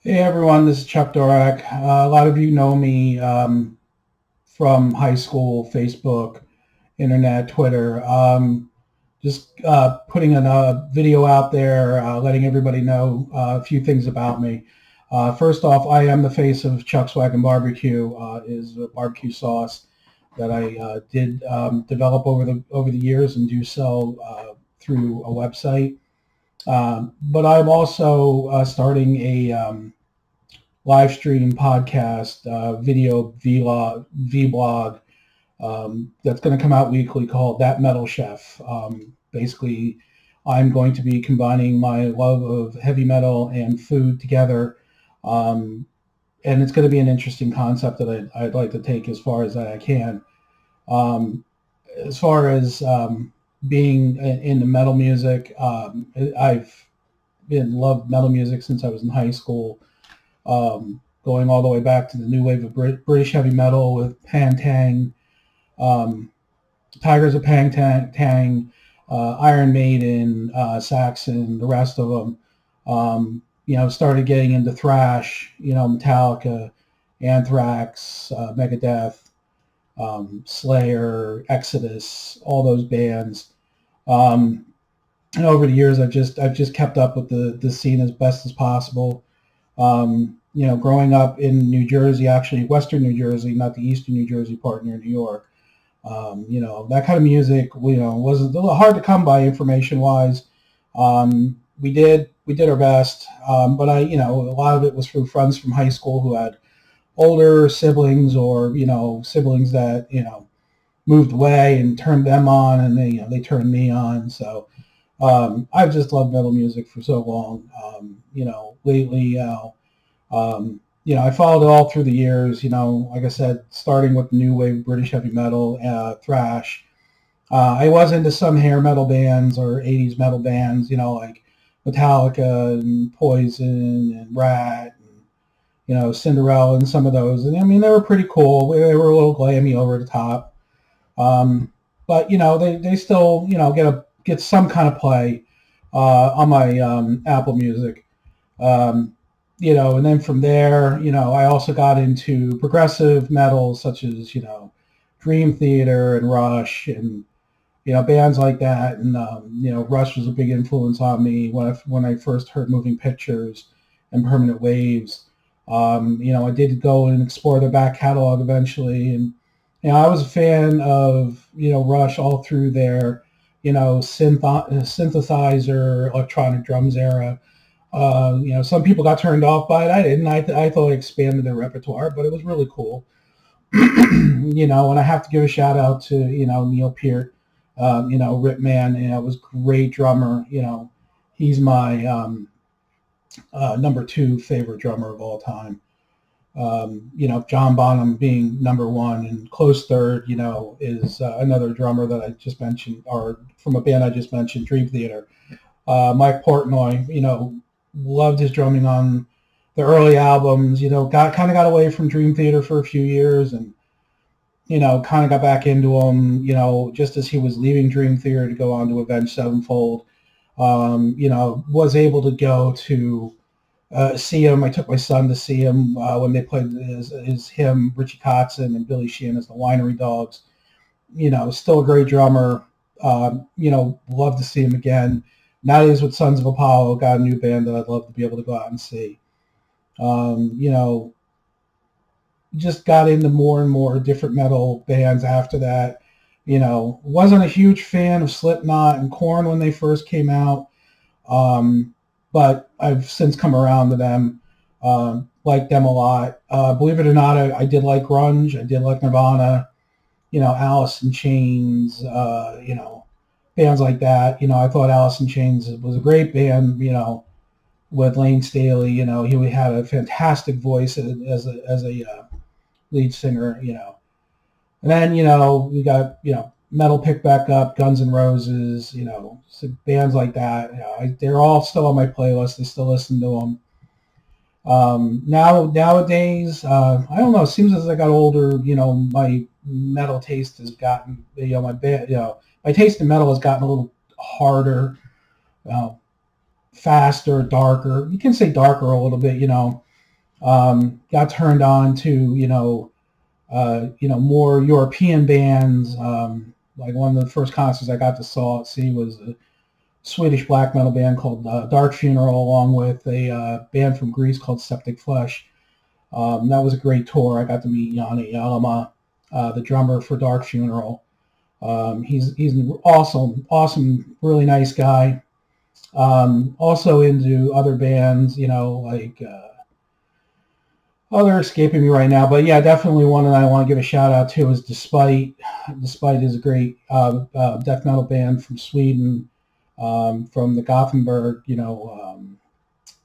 Hey everyone, this is Chuck Dorak. A lot of you know me from high school, Facebook, internet, Twitter. Just putting a video out there, letting everybody know a few things about me. First off, I am the face of Chuck's Wagon Barbecue. Is a barbecue sauce that I did develop over the years and do sell through a website. But I'm also starting a live stream podcast, video VBlog that's going to come out weekly called That Metal Chef. Basically, I'm going to be combining my love of heavy metal and food together. Um, and it's going to be an interesting concept that I'd like to take as far as that I can. Um, as far as being in the metal music, I've been loved metal music since I was in high school, going all the way back to the new wave of British heavy metal with Pantang, um, Tigers of Pantang, Iron Maiden, Saxon, the rest of them. Started getting into thrash, Metallica, Anthrax, Megadeth, Slayer, Exodus, all those bands. Um, and over the years, I've just kept up with the scene as best as possible. Growing up in New Jersey, actually Western New Jersey, not the Eastern New Jersey part near New York. That kind of music, was a little hard to come by information wise. We did our best, but a lot of it was through friends from high school who had older siblings or siblings that moved away and turned them on, and they turned me on. So I've just loved metal music for so long. Lately, I followed it all through the years. Like I said, starting with new wave British heavy metal, thrash. I was into some hair metal bands or '80s metal bands. Like Metallica and Poison and Rat, and Cinderella and some of those. And I mean, they were pretty cool. They were a little glammy, over the top. But they still get some kind of play on my Apple Music. Um, and then from there, I also got into progressive metal such as Dream Theater and Rush, and bands like that. And Rush was a big influence on me when I first heard Moving Pictures and Permanent Waves. I did go and explore their back catalog eventually, and I was a fan of Rush all through their synthesizer, electronic drums era. Some people got turned off by it. I didn't. I thought it expanded their repertoire, but it was really cool. And I have to give a shout out to Neil Peart, Rip Man. Was great drummer. He's my number two favorite drummer of all time. John Bonham being number one, and close third, is another drummer that I just mentioned, or from a band I just mentioned, Dream Theater. Mike Portnoy, loved his drumming on the early albums. Got away from Dream Theater for a few years, and kind of got back into him. Just as he was leaving Dream Theater to go on to Avenged Sevenfold. Was able to go to see him. I took my son to see him when they played as him, Richie Kotzen, and Billy Sheehan as the Winery Dogs. Still a great drummer. Love to see him again. Now he's with Sons of Apollo, got a new band that I'd love to be able to go out and see. Just got into more and more different metal bands after that. Wasn't a huge fan of Slipknot and Korn when they first came out. But I've since come around to them, like them a lot. Believe it or not, I did like grunge. I did like Nirvana, Alice in Chains, bands like that. I thought Alice in Chains was a great band, with Lane Staley. He had a fantastic voice as a lead singer, And then, we got, metal picked back up, Guns N' Roses, so bands like that. They're all still on my playlist. I still listen to them. Nowadays, I don't know. It seems as I got older, my metal taste has gotten, my taste in metal has gotten a little harder, faster, darker. You can say darker a little bit, Got turned on to, more European bands. Like one of the first concerts I got to see was a Swedish black metal band called Dark Funeral, along with a band from Greece called Septic Flesh. That was a great tour. I got to meet Yanni Alama, the drummer for Dark Funeral. He's an awesome, really nice guy. Also into other bands, like they're escaping me right now, but yeah, definitely one that I want to give a shout out to is Despite. Despite is a great death metal band from Sweden, from the Gothenburg,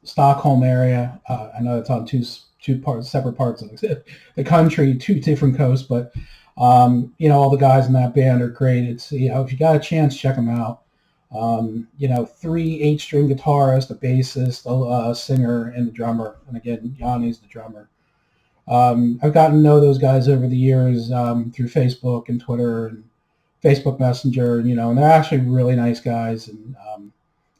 Stockholm area. I know it's on two separate parts of the country, two different coasts, but all the guys in that band are great. It's if you got a chance, check them out. 3 8-string guitarists, a bassist, a singer, and the drummer. And again, Yanni's the drummer. I've gotten to know those guys over the years through Facebook and Twitter and Facebook Messenger, and they're actually really nice guys. And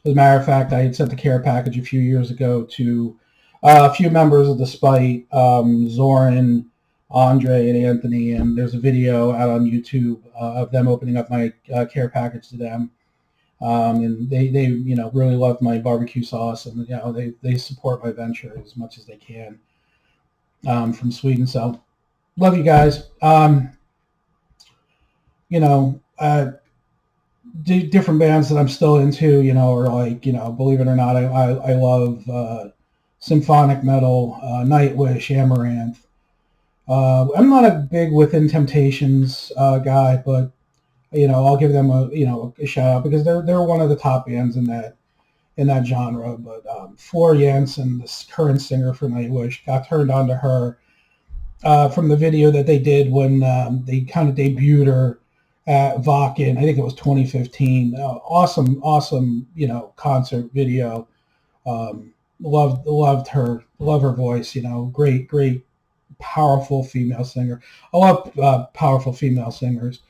as a matter of fact, I had sent a care package a few years ago to a few members of Despite, Zoran, Andre, and Anthony, and there's a video out on YouTube of them opening up my care package to them. And they really love my barbecue sauce, and they support my venture as much as they can from Sweden. So love you guys. Different bands that I'm still into, or like, believe it or not, I love symphonic metal, Nightwish, Amaranth. I'm not a big Within Temptations guy, but I'll give them a shout out because they're one of the top bands in that genre. But Flor Jansen, the current singer for Nightwish, got turned on to her from the video that they did when they kind of debuted her at Wacken. I think it was 2015. Awesome, concert video. Loved her. Love her voice. Great, powerful female singer. I love powerful female singers.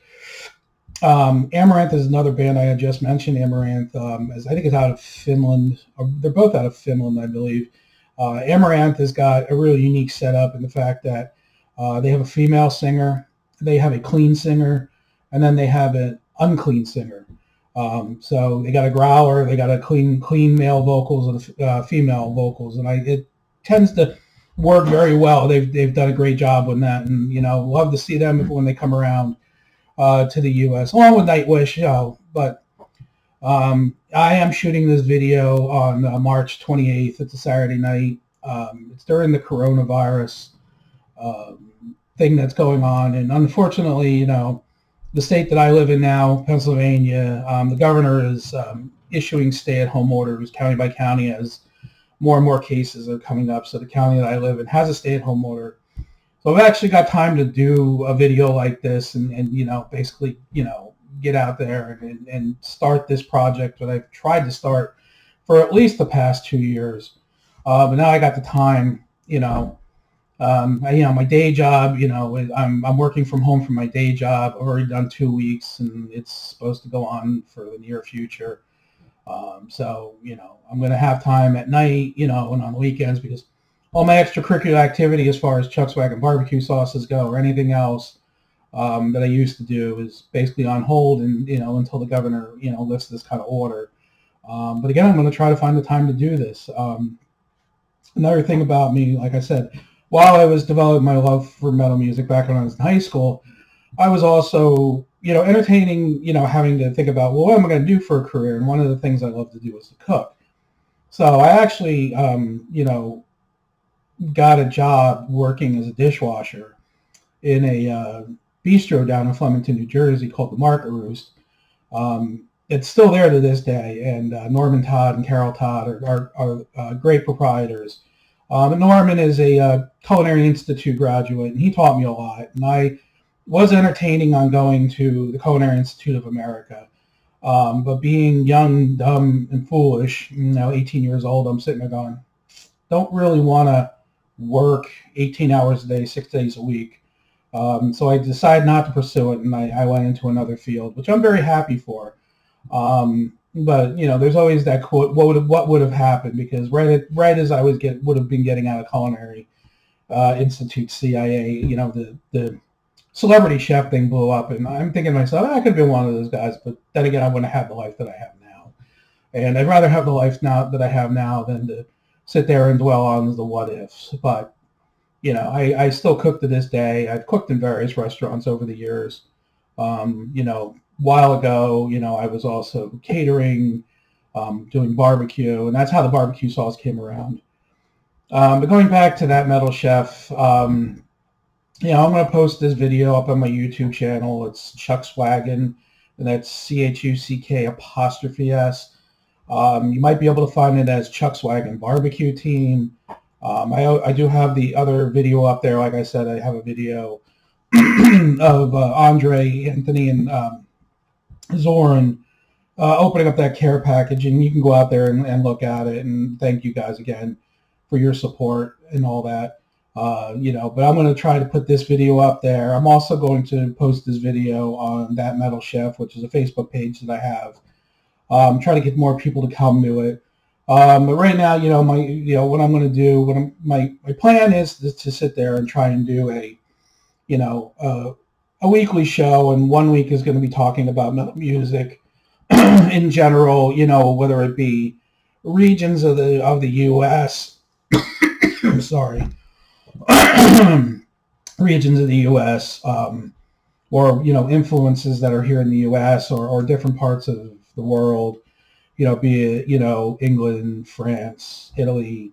Amaranth is another band I had just mentioned. Amaranth, I think it's out of Finland. They're both out of Finland, I believe. Amaranth has got a really unique setup in the fact that they have a female singer, they have a clean singer, and then they have an unclean singer. So they got a growler, they got a clean male vocals and female vocals, and it tends to work very well. They've done a great job with that, and love to see them when they come around to the U.S. along with Nightwish. But I am shooting this video on March 28th. It's a Saturday night. It's during the coronavirus thing that's going on, and unfortunately, the state that I live in now, Pennsylvania, the governor is issuing stay-at-home orders county by county as more and more cases are coming up. So the county that I live in has a stay-at-home order. So I've actually got time to do a video like this and basically, get out there and start this project that I've tried to start for at least the past 2 years. But now I got the time, my day job, I'm working from home from my day job. I've already done 2 weeks, and it's supposed to go on for the near future. So, I'm going to have time at night, and on the weekends, because all my extracurricular activity as far as Chuck's Wagon barbecue sauces go or anything else that I used to do is basically on hold and, until the governor, lifts this kind of order. But again, I'm going to try to find the time to do this. Another thing about me, like I said, while I was developing my love for metal music back when I was in high school, I was also, entertaining, having to think about, well, what am I going to do for a career? And one of the things I love to do is to cook. So I actually, got a job working as a dishwasher in a bistro down in Flemington, New Jersey called the Market Roost. It's still there to this day, and Norman Todd and Carol Todd are great proprietors. Norman is a Culinary Institute graduate, and he taught me a lot. And I was entertaining on going to the Culinary Institute of America. But being young, dumb, and foolish, 18 years old, I'm sitting there going, don't really want to work 18 hours a day, 6 days a week. So I decided not to pursue it, and I went into another field, which I'm very happy for. But there's always that quote, what would have happened? Because right as I would have been getting out of culinary, Institute CIA, the celebrity chef thing blew up, and I'm thinking to myself, I could have been one of those guys, but then again, I wouldn't have the life that I have now, and I'd rather have the life now that I have now than to sit there and dwell on the what ifs. But I still cook to this day. I've cooked in various restaurants over the years. A while ago, I was also catering, doing barbecue, and that's how the barbecue sauce came around. But going back to that metal chef, I'm going to post this video up on my YouTube channel. It's Chuck Swaggin, and that's CHUCK''S. You might be able to find it as Chuck Swaggin Barbecue Team. I do have the other video up there. Like I said, I have a video of Andre, Anthony, and Zoran opening up that care package, and you can go out there and look at it. And thank you guys again for your support and all that. But I'm going to try to put this video up there. I'm also going to post this video on That Metal Chef, which is a Facebook page that I have. Try to get more people to come to it. But right now, what I'm going to do, my plan is to sit there and try and do a weekly show, and 1 week is going to be talking about metal music in general, whether it be regions of the U.S. I'm sorry, regions of the U.S. Or influences that are here in the U.S. or different parts of the world, be it England, France, Italy,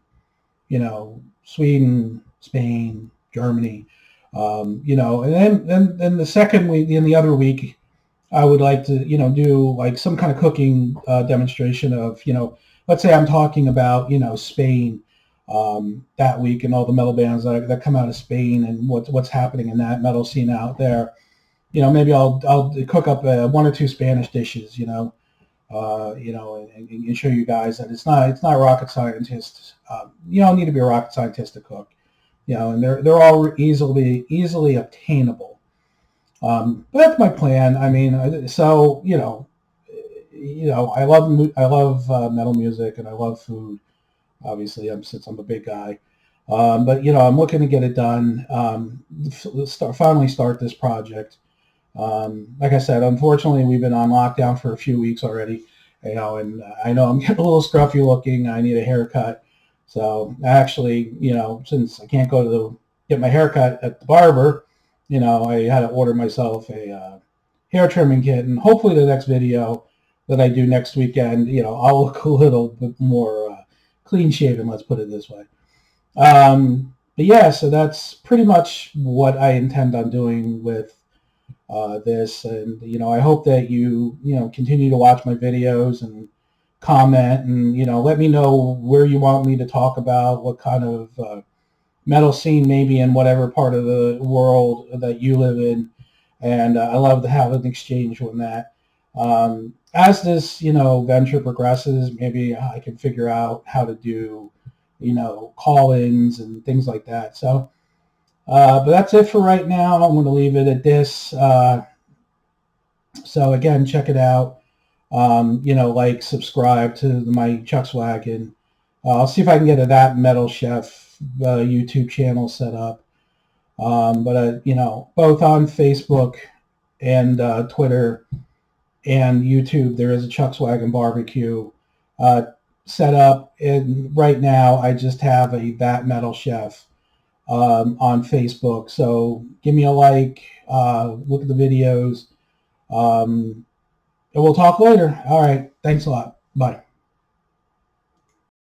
Sweden, Spain, Germany, and then the second week, in the other week, I would like to do like some kind of cooking demonstration of let's say I'm talking about Spain that week, and all the metal bands that come out of Spain, and what's happening in that metal scene out there. Maybe I'll cook up 1 or 2 Spanish dishes, and show you guys that it's not rocket scientists. You don't need to be a rocket scientist to cook, and they're all easily obtainable. But that's my plan. I mean, I love metal music, and I love food. Obviously, since I'm a big guy. But I'm looking to get it done. Finally start this project. Like I said, unfortunately, we've been on lockdown for a few weeks already, and I know I'm getting a little scruffy looking. I need a haircut. So actually, since I can't go to get my haircut at the barber, I had to order myself a hair trimming kit, and hopefully the next video that I do next weekend, I'll look a little bit more clean shaven, let's put it this way. But yeah, so that's pretty much what I intend on doing with this, and I hope that you continue to watch my videos and comment, and let me know where you want me to talk about, what kind of metal scene maybe in whatever part of the world that you live in, and I love to have an exchange on that. As this venture progresses, maybe I can figure out how to do call-ins and things like that. So but that's it for right now. I'm going to leave it at this. So again, check it out. Like, subscribe to my Chuck Swaggin. I'll see if I can get That Metal Chef YouTube channel set up. But both on Facebook and Twitter and YouTube, there is a Chuck Swaggin Barbecue set up. And right now, I just have a That Metal Chef on Facebook. So give me a like, look at the videos, and we'll talk later. All right. Thanks a lot. Bye.